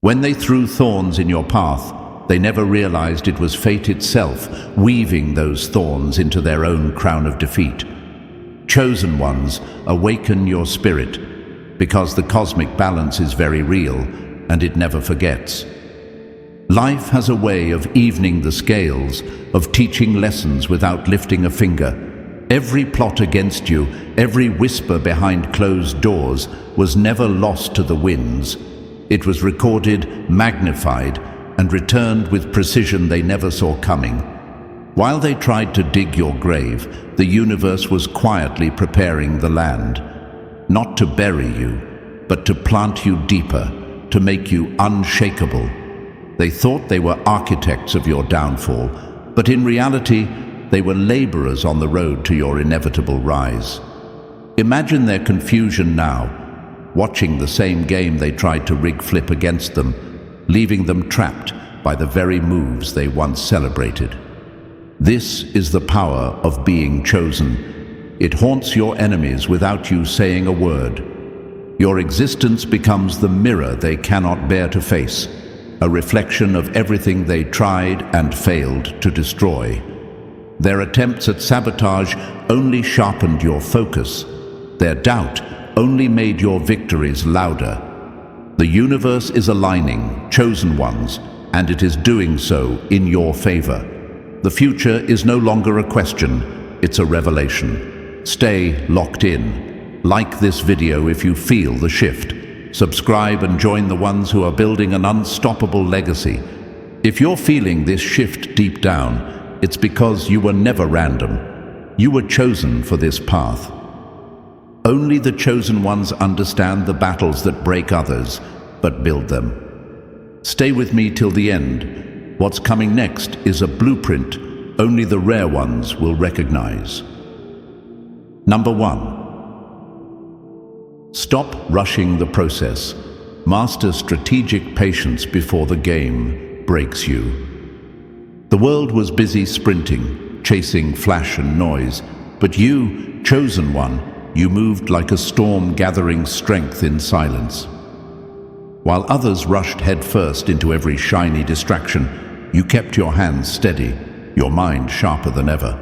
When they threw thorns in your path, they never realized it was fate itself weaving those thorns into their own crown of defeat. Chosen ones, awaken your spirit, because the cosmic balance is very real and it never forgets. Life has a way of evening the scales, of teaching lessons without lifting a finger. Every plot against you, every whisper behind closed doors was never lost to the winds. It was recorded, magnified, and returned with precision they never saw coming. While they tried to dig your grave, the universe was quietly preparing the land, not to bury you, but to plant you deeper, to make you unshakable. They thought they were architects of your downfall, but in reality, they were laborers on the road to your inevitable rise. Imagine their confusion now, watching the same game they tried to rig flip against them, leaving them trapped by the very moves they once celebrated. This is the power of being chosen. It haunts your enemies without you saying a word. Your existence becomes the mirror they cannot bear to face, a reflection of everything they tried and failed to destroy. Their attempts at sabotage only sharpened your focus. Their doubt only made your victories louder. The universe is aligning chosen ones, and it is doing so in your favor. The future is no longer a question, it's a revelation. Stay locked in. Like this video if you feel the shift. Subscribe and join the ones who are building an unstoppable legacy. If you're feeling this shift deep down, it's because you were never random. You were chosen for this path. Only the chosen ones understand the battles that break others, but build them. Stay with me till the end. What's coming next is a blueprint only the rare ones will recognize. Number 1. Stop rushing the process. Master strategic patience before the game breaks you. The world was busy sprinting, chasing flash and noise, but you, chosen one, you moved like a storm gathering strength in silence. While others rushed headfirst into every shiny distraction, you kept your hands steady, your mind sharper than ever.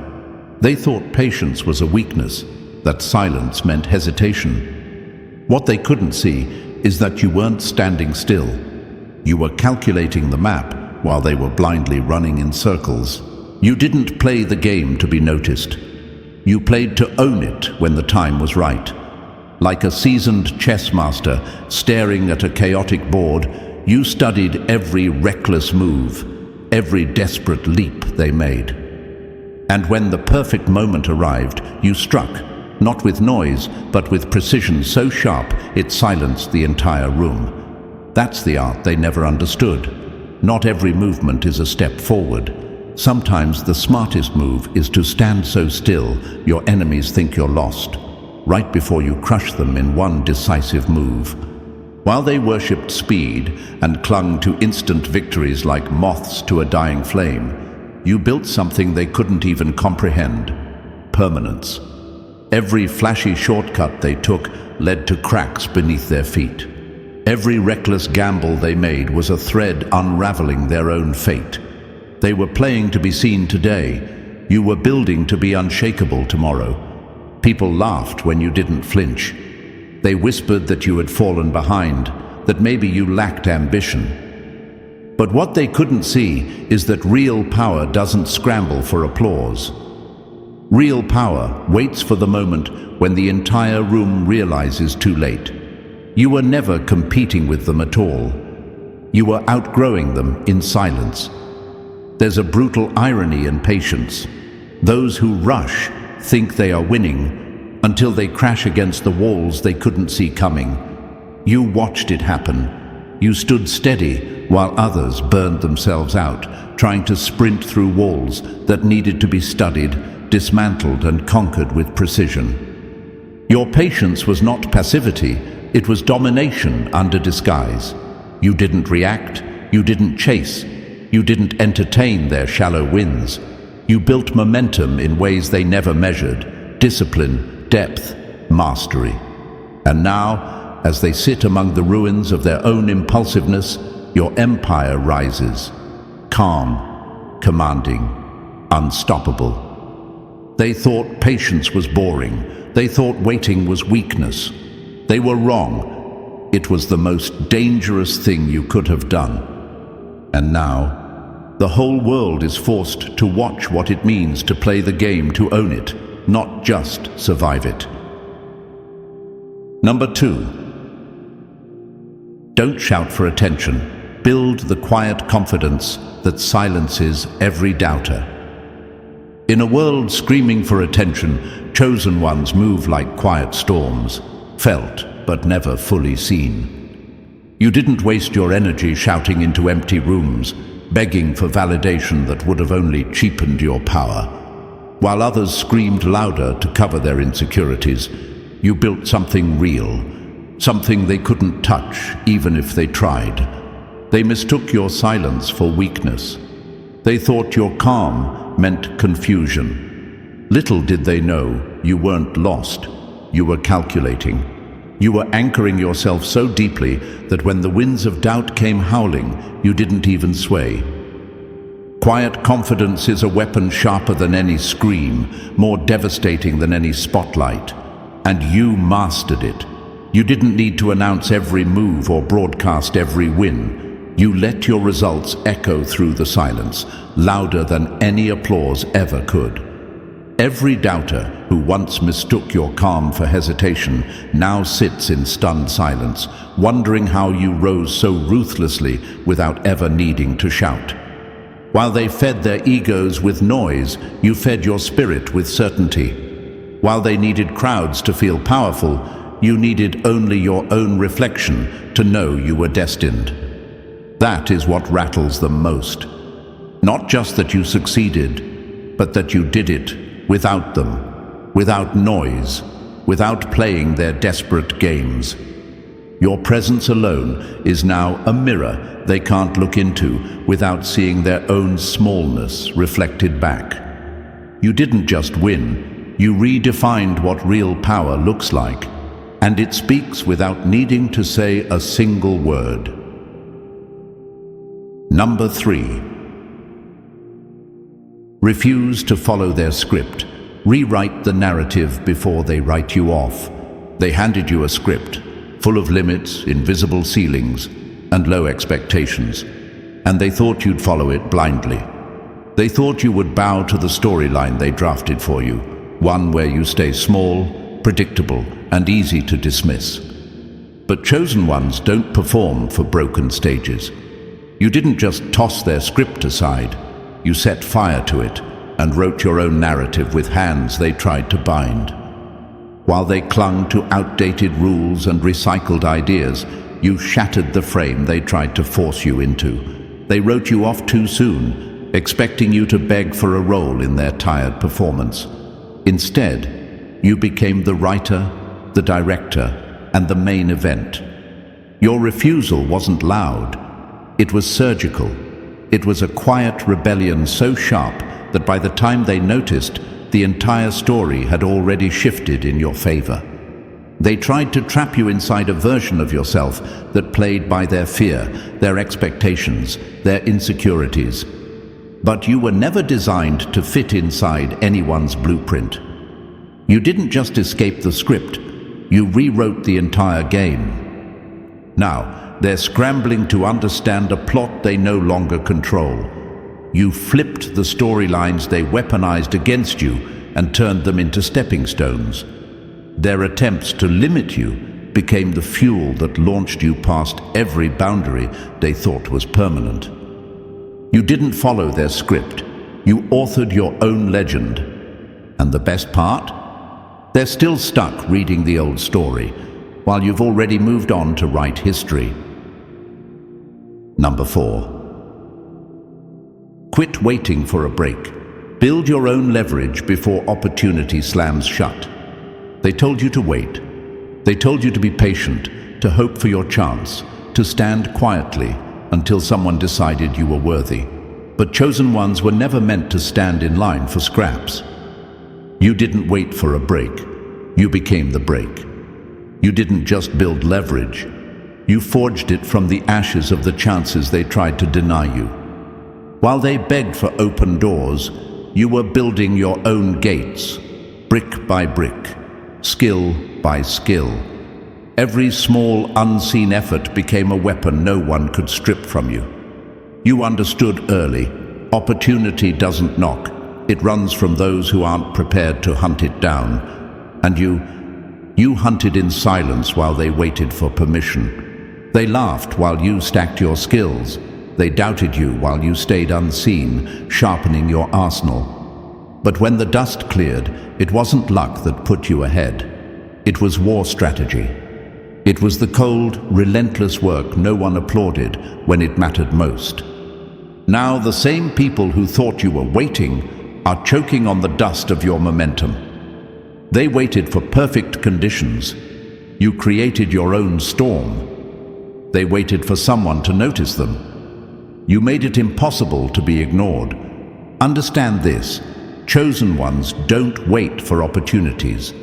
They thought patience was a weakness, that silence meant hesitation. What they couldn't see is that you weren't standing still. You were calculating the map while they were blindly running in circles. You didn't play the game to be noticed. You played to own it when the time was right. Like a seasoned chess master staring at a chaotic board, you studied every reckless move, every desperate leap they made. And when the perfect moment arrived, you struck, not with noise, but with precision so sharp it silenced the entire room. That's the art they never understood. Not every movement is a step forward. Sometimes the smartest move is to stand so still your enemies think you're lost, right before you crush them in one decisive move. While they worshipped speed and clung to instant victories like moths to a dying flame, you built something they couldn't even comprehend: permanence. Every flashy shortcut they took led to cracks beneath their feet. Every reckless gamble they made was a thread unraveling their own fate. They were playing to be seen today. You were building to be unshakable tomorrow. People laughed when you didn't flinch. They whispered that you had fallen behind, that maybe you lacked ambition. But what they couldn't see is that real power doesn't scramble for applause. Real power waits for the moment when the entire room realizes too late. You were never competing with them at all. You were outgrowing them in silence. There's a brutal irony in patience. Those who rush think they are winning until they crash against the walls they couldn't see coming. You watched it happen. You stood steady while others burned themselves out, trying to sprint through walls that needed to be studied, dismantled, and conquered with precision. Your patience was not passivity, it was domination under disguise. You didn't react, you didn't chase, you didn't entertain their shallow wins. You built momentum in ways they never measured: discipline, depth, mastery. And now, as they sit among the ruins of their own impulsiveness, your empire rises. Calm, commanding, unstoppable. They thought patience was boring. They thought waiting was weakness. They were wrong. It was the most dangerous thing you could have done. And now, the whole world is forced to watch what it means to play the game, to own it, not just survive it. Number 2. Don't shout for attention. Build the quiet confidence that silences every doubter. In a world screaming for attention, chosen ones move like quiet storms, felt but never fully seen. You didn't waste your energy shouting into empty rooms, begging for validation that would have only cheapened your power. While others screamed louder to cover their insecurities, you built something real, something they couldn't touch even if they tried. They mistook your silence for weakness. They thought your calm meant confusion. Little did they know you weren't lost. You were calculating. You were anchoring yourself so deeply that when the winds of doubt came howling, you didn't even sway. Quiet confidence is a weapon sharper than any scream, more devastating than any spotlight. And you mastered it. You didn't need to announce every move or broadcast every win. You let your results echo through the silence, louder than any applause ever could. Every doubter who once mistook your calm for hesitation now sits in stunned silence, wondering how you rose so ruthlessly without ever needing to shout. While they fed their egos with noise, you fed your spirit with certainty. While they needed crowds to feel powerful, you needed only your own reflection to know you were destined. That is what rattles them most. Not just that you succeeded, but that you did it without them, without noise, without playing their desperate games. Your presence alone is now a mirror they can't look into without seeing their own smallness reflected back. You didn't just win, you redefined what real power looks like, and it speaks without needing to say a single word. Number 3. Refuse to follow their script. Rewrite the narrative before they write you off. They handed you a script, full of limits, invisible ceilings, and low expectations, and they thought you'd follow it blindly. They thought you would bow to the storyline they drafted for you, one where you stay small, predictable, and easy to dismiss. But chosen ones don't perform for broken stages. You didn't just toss their script aside, you set fire to it and wrote your own narrative with hands they tried to bind. While they clung to outdated rules and recycled ideas, you shattered the frame they tried to force you into. They wrote you off too soon, expecting you to beg for a role in their tired performance. Instead, you became the writer, the director, and the main event. Your refusal wasn't loud. It was surgical. It was a quiet rebellion so sharp that by the time they noticed, the entire story had already shifted in your favor. They tried to trap you inside a version of yourself that played by their fear, their expectations, their insecurities. But you were never designed to fit inside anyone's blueprint. You didn't just escape the script, you rewrote the entire game. Now, they're scrambling to understand a plot they no longer control. You flipped the storylines they weaponized against you and turned them into stepping stones. Their attempts to limit you became the fuel that launched you past every boundary they thought was permanent. You didn't follow their script. You authored your own legend. And the best part? They're still stuck reading the old story, while you've already moved on to write history. Number 4. Quit waiting for a break. Build your own leverage before opportunity slams shut. They told you to wait. They told you to be patient, to hope for your chance, to stand quietly until someone decided you were worthy. But chosen ones were never meant to stand in line for scraps. You didn't wait for a break. You became the break. You didn't just build leverage. You forged it from the ashes of the chances they tried to deny you. While they begged for open doors, you were building your own gates, brick by brick, skill by skill. Every small, unseen effort became a weapon no one could strip from you. You understood early, opportunity doesn't knock. It runs from those who aren't prepared to hunt it down. And you hunted in silence while they waited for permission. They laughed while you stacked your skills. They doubted you while you stayed unseen, sharpening your arsenal. But when the dust cleared, it wasn't luck that put you ahead. It was war strategy. It was the cold, relentless work no one applauded when it mattered most. Now the same people who thought you were waiting are choking on the dust of your momentum. They waited for perfect conditions. You created your own storm. They waited for someone to notice them. You made it impossible to be ignored. Understand this: chosen ones don't wait for opportunities.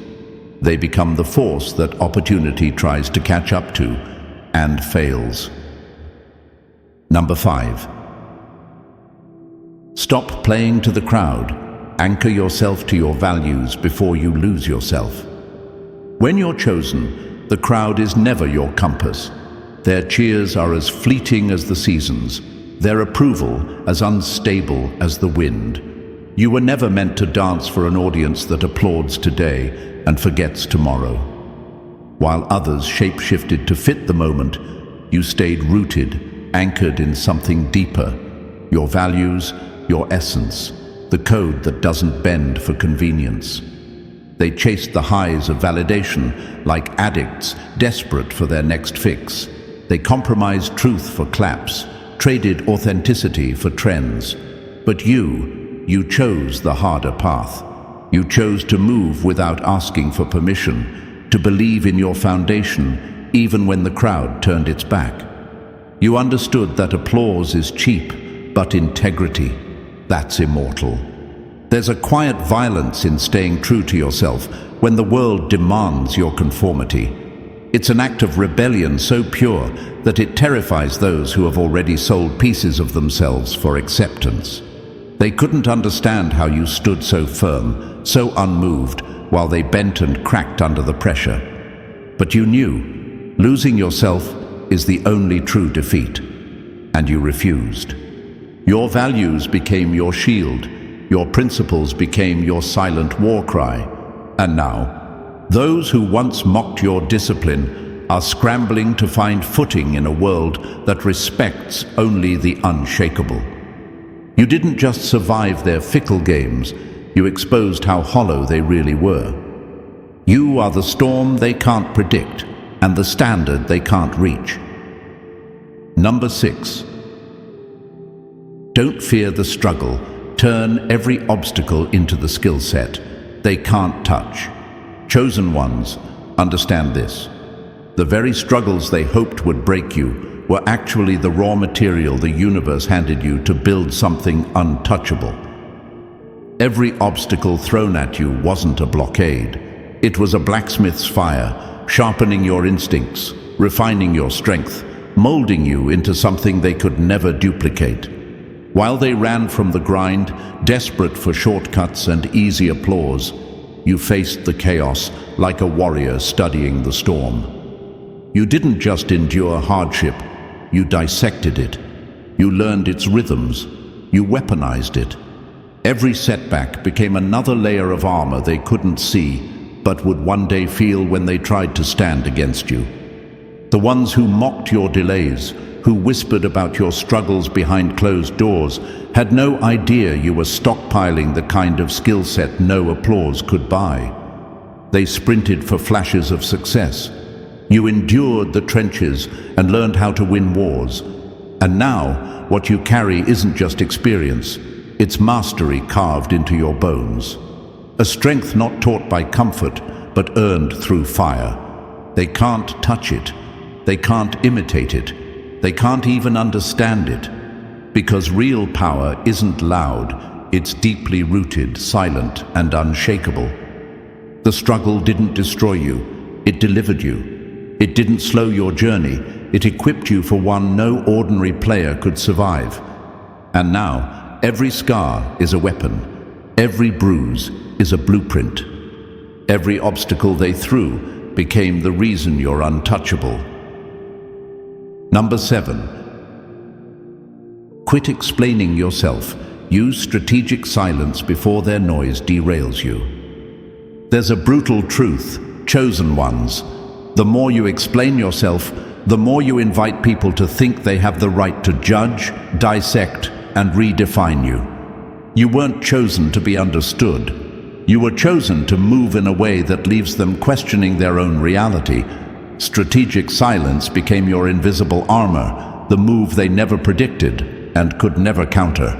They become the force that opportunity tries to catch up to and fails. Number 5. Stop playing to the crowd. Anchor yourself to your values before you lose yourself. When you're chosen, the crowd is never your compass. Their cheers are as fleeting as the seasons, their approval as unstable as the wind. You were never meant to dance for an audience that applauds today and forgets tomorrow. While others shape-shifted to fit the moment, you stayed rooted, anchored in something deeper: your values, your essence, the code that doesn't bend for convenience. They chased the highs of validation like addicts desperate for their next fix. They compromised truth for claps, traded authenticity for trends. But you chose the harder path. You chose to move without asking for permission, to believe in your foundation even when the crowd turned its back. You understood that applause is cheap, but integrity, that's immortal. There's a quiet violence in staying true to yourself when the world demands your conformity. It's an act of rebellion so pure that it terrifies those who have already sold pieces of themselves for acceptance. They couldn't understand how you stood so firm, so unmoved, while they bent and cracked under the pressure. But you knew, losing yourself is the only true defeat, and you refused. Your values became your shield, your principles became your silent war cry. And now, those who once mocked your discipline are scrambling to find footing in a world that respects only the unshakable. You didn't just survive their fickle games, you exposed how hollow they really were. You are the storm they can't predict, and the standard they can't reach. Number 6. Don't fear the struggle. Turn every obstacle into the skill set they can't touch. Chosen ones, understand this. The very struggles they hoped would break you were actually the raw material the universe handed you to build something untouchable. Every obstacle thrown at you wasn't a blockade. It was a blacksmith's fire, sharpening your instincts, refining your strength, molding you into something they could never duplicate. While they ran from the grind, desperate for shortcuts and easy applause, you faced the chaos like a warrior studying the storm. You didn't just endure hardship, you dissected it. You learned its rhythms, you weaponized it. Every setback became another layer of armor they couldn't see, but would one day feel when they tried to stand against you. The ones who mocked your delays, who whispered about your struggles behind closed doors, had no idea you were stockpiling the kind of skill set no applause could buy. They sprinted for flashes of success. You endured the trenches and learned how to win wars. And now, what you carry isn't just experience, it's mastery carved into your bones. A strength not taught by comfort, but earned through fire. They can't touch it. They can't imitate it. They can't even understand it. Because real power isn't loud, it's deeply rooted, silent, and unshakable. The struggle didn't destroy you, it delivered you. It didn't slow your journey, It equipped you for one no ordinary player could survive. And now, every scar is a weapon. Every bruise is a blueprint. Every obstacle they threw became the reason you're untouchable. Number 7. Quit explaining yourself. Use strategic silence before their noise derails you. There's a brutal truth, chosen ones. The more you explain yourself, the more you invite people to think they have the right to judge, dissect, and redefine you. You weren't chosen to be understood. You were chosen to move in a way that leaves them questioning their own reality. Strategic silence became your invisible armor, the move they never predicted and could never counter.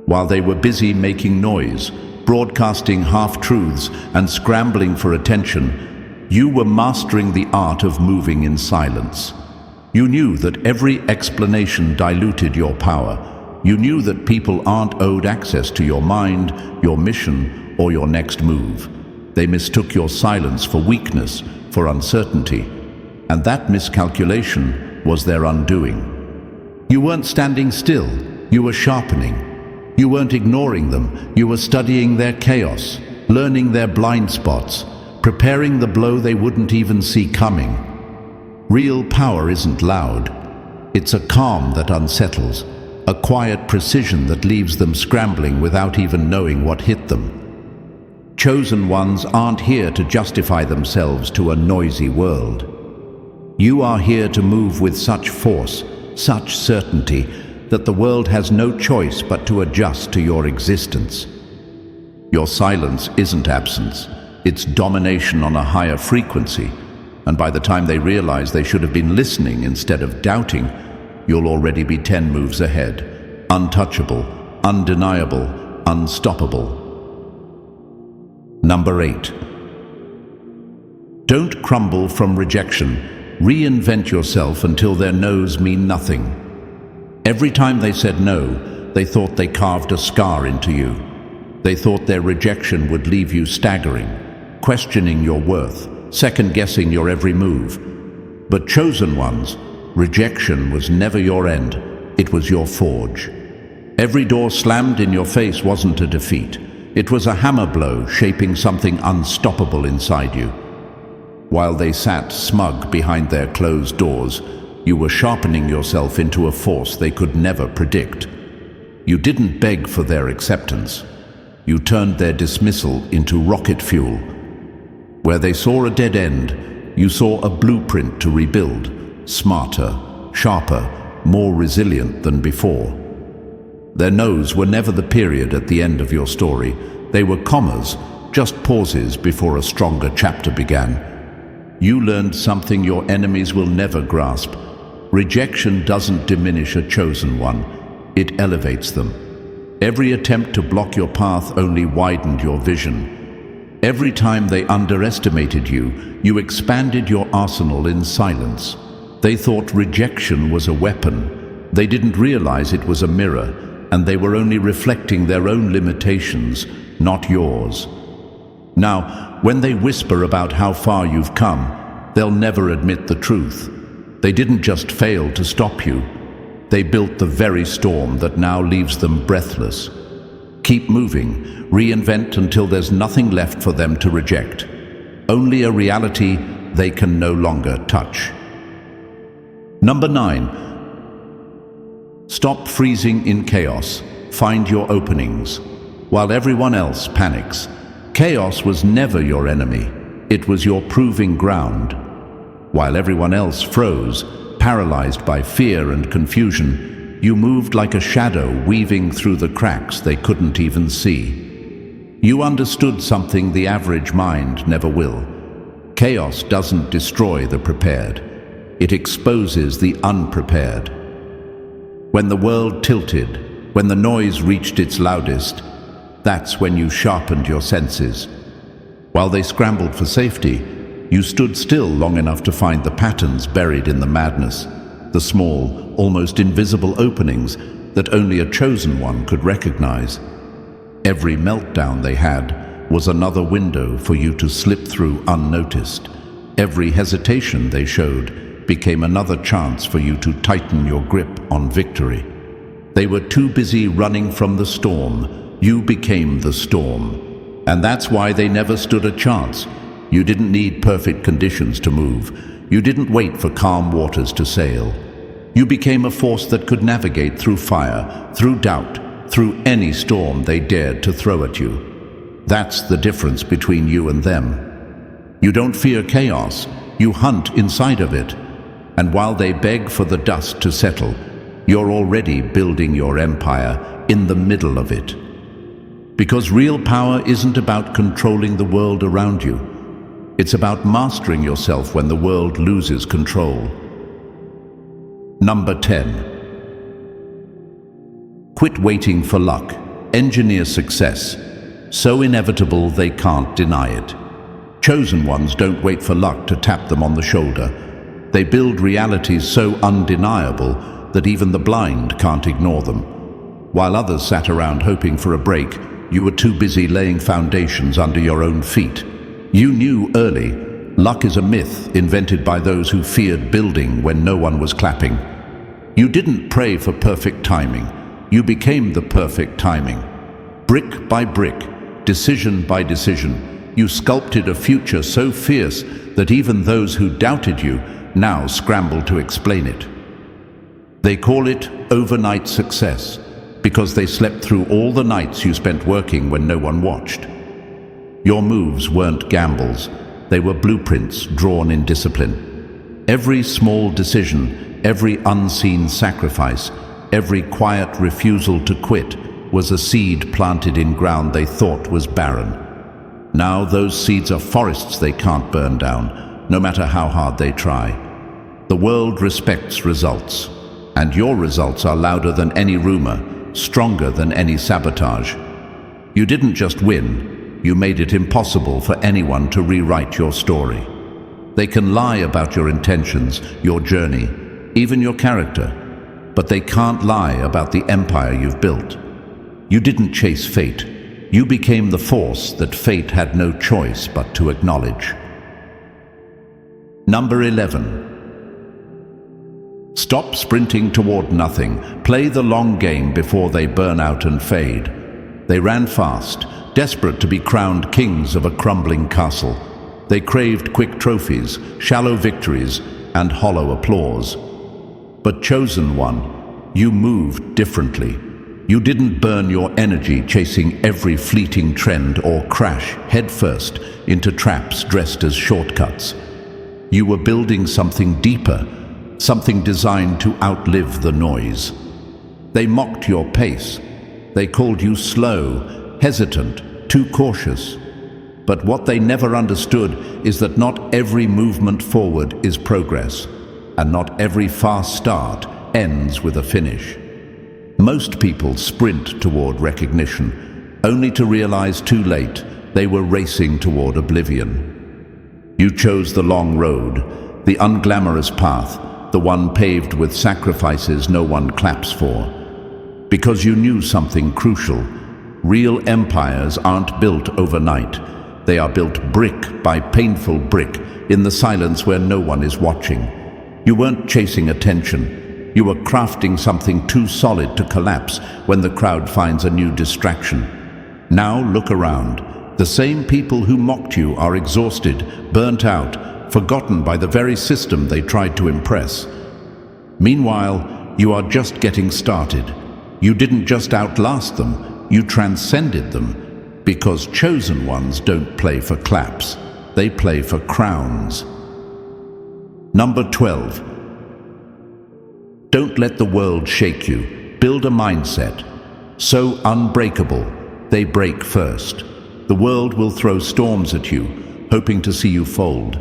While they were busy making noise, broadcasting half-truths, and scrambling for attention, you were mastering the art of moving in silence. You knew that every explanation diluted your power. You knew that people aren't owed access to your mind, your mission, or your next move. They mistook your silence for weakness, for uncertainty, and that miscalculation was their undoing. You weren't standing still, you were sharpening. You weren't ignoring them, you were studying their chaos, learning their blind spots, preparing the blow they wouldn't even see coming. Real power isn't loud. It's a calm that unsettles, a quiet precision that leaves them scrambling without even knowing what hit them. Chosen ones aren't here to justify themselves to a noisy world. You are here to move with such force, such certainty, that the world has no choice but to adjust to your existence. Your silence isn't absence, it's domination on a higher frequency, and by the time they realize they should have been listening instead of doubting, you'll already be 10 moves ahead, untouchable, undeniable, unstoppable. Number 8. Don't crumble from rejection. Reinvent yourself until their no's mean nothing. Every time they said no, they thought they carved a scar into you. They thought their rejection would leave you staggering, questioning your worth, second-guessing your every move. But chosen ones, rejection was never your end, it was your forge. Every door slammed in your face wasn't a defeat. It was a hammer blow shaping something unstoppable inside you. While they sat smug behind their closed doors, you were sharpening yourself into a force they could never predict. You didn't beg for their acceptance. You turned their dismissal into rocket fuel. Where they saw a dead end, you saw a blueprint to rebuild, smarter, sharper, more resilient than before. Their no's were never the period at the end of your story. They were commas, just pauses before a stronger chapter began. You learned something your enemies will never grasp. Rejection doesn't diminish a chosen one, it elevates them. Every attempt to block your path only widened your vision. Every time they underestimated you, you expanded your arsenal in silence. They thought rejection was a weapon. They didn't realize it was a mirror, and they were only reflecting their own limitations, not yours. Now, when they whisper about how far you've come, they'll never admit the truth. They didn't just fail to stop you. They built the very storm that now leaves them breathless. Keep moving, reinvent until there's nothing left for them to reject. Only a reality they can no longer touch. Number 9. Stop freezing in chaos. Find your openings. While everyone else panics, chaos was never your enemy. It was your proving ground. While everyone else froze, paralyzed by fear and confusion, you moved like a shadow weaving through the cracks they couldn't even see. You understood something the average mind never will. Chaos doesn't destroy the prepared. It exposes the unprepared. When the world tilted, when the noise reached its loudest, that's when you sharpened your senses. While they scrambled for safety, you stood still long enough to find the patterns buried in the madness, the small, almost invisible openings that only a chosen one could recognize. Every meltdown they had was another window for you to slip through unnoticed. Every hesitation they showed became another chance for you to tighten your grip on victory. They were too busy running from the storm. You became the storm. And that's why they never stood a chance. You didn't need perfect conditions to move. You didn't wait for calm waters to sail. You became a force that could navigate through fire, through doubt, through any storm they dared to throw at you. That's the difference between you and them. You don't fear chaos. You hunt inside of it. And while they beg for the dust to settle, you're already building your empire in the middle of it. Because real power isn't about controlling the world around you. It's about mastering yourself when the world loses control. Number 10. Quit waiting for luck. Engineer success. So inevitable they can't deny it. Chosen ones don't wait for luck to tap them on the shoulder. They build realities so undeniable that even the blind can't ignore them. While others sat around hoping for a break, you were too busy laying foundations under your own feet. You knew early, luck is a myth invented by those who feared building when no one was clapping. You didn't pray for perfect timing. You became the perfect timing. Brick by brick, decision by decision, you sculpted a future so fierce that even those who doubted you now scramble to explain it. They call it overnight success because they slept through all the nights you spent working when no one watched. Your moves weren't gambles, they were blueprints drawn in discipline. Every small decision, every unseen sacrifice, every quiet refusal to quit was a seed planted in ground they thought was barren. Now those seeds are forests they can't burn down, no matter how hard they try. The world respects results, and your results are louder than any rumor, stronger than any sabotage. You didn't just win, you made it impossible for anyone to rewrite your story. They can lie about your intentions, your journey, even your character, but they can't lie about the empire you've built. You didn't chase fate. You became the force that fate had no choice but to acknowledge. Number 11. Stop sprinting toward nothing. Play the long game before they burn out and fade. They ran fast, desperate to be crowned kings of a crumbling castle. They craved quick trophies, shallow victories, and hollow applause. But chosen one, you moved differently. You didn't burn your energy chasing every fleeting trend or crash headfirst into traps dressed as shortcuts. You were building something deeper, something designed to outlive the noise. They mocked your pace. They called you slow, hesitant, too cautious. But what they never understood is that not every movement forward is progress, and not every fast start ends with a finish. Most people sprint toward recognition, only to realize too late they were racing toward oblivion. You chose the long road, the unglamorous path, the one paved with sacrifices no one claps for. Because you knew something crucial. Real empires aren't built overnight. They are built brick by painful brick in the silence where no one is watching. You weren't chasing attention. You were crafting something too solid to collapse when the crowd finds a new distraction. Now look around. The same people who mocked you are exhausted, burnt out, forgotten by the very system they tried to impress. Meanwhile, you are just getting started. You didn't just outlast them, you transcended them, because chosen ones don't play for claps, they play for crowns. Number 12. Don't let the world shake you. Build a mindset so unbreakable, they break first. The world will throw storms at you, hoping to see you fold.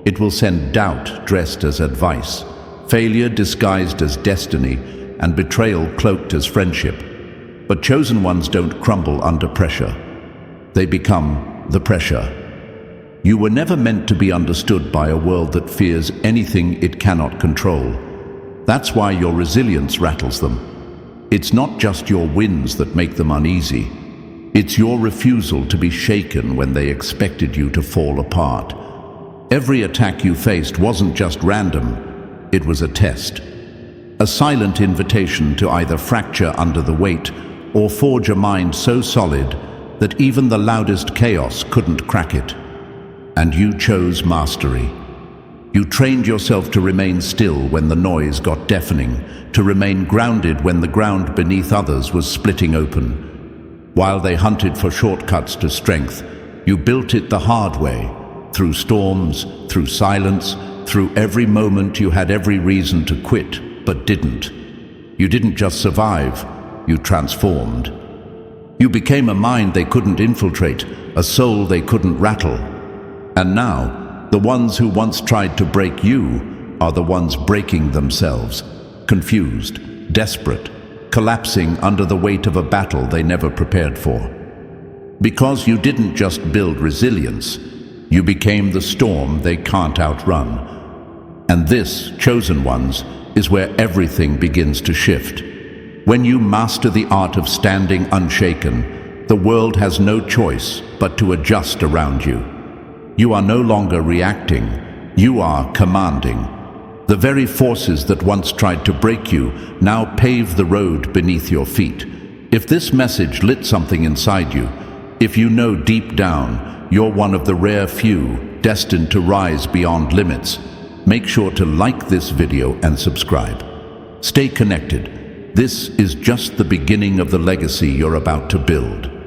It will send doubt dressed as advice, failure disguised as destiny, and betrayal cloaked as friendship. But chosen ones don't crumble under pressure. They become the pressure. You were never meant to be understood by a world that fears anything it cannot control. That's why your resilience rattles them. It's not just your wins that make them uneasy. It's your refusal to be shaken when they expected you to fall apart. Every attack you faced wasn't just random. It was a test. A silent invitation to either fracture under the weight or forge a mind so solid that even the loudest chaos couldn't crack it. And you chose mastery. You trained yourself to remain still when the noise got deafening, to remain grounded when the ground beneath others was splitting open. While they hunted for shortcuts to strength, you built it the hard way, through storms, through silence, through every moment you had every reason to quit, but didn't. You didn't just survive, you transformed. You became a mind they couldn't infiltrate, a soul they couldn't rattle. And now, the ones who once tried to break you are the ones breaking themselves, confused, desperate, collapsing under the weight of a battle they never prepared for. Because you didn't just build resilience, you became the storm they can't outrun. And this, chosen ones, is where everything begins to shift. When you master the art of standing unshaken, the world has no choice but to adjust around you. You are no longer reacting, you are commanding. The very forces that once tried to break you now pave the road beneath your feet. If this message lit something inside you, if you know deep down you're one of the rare few destined to rise beyond limits, make sure to like this video and subscribe. Stay connected. This is just the beginning of the legacy you're about to build.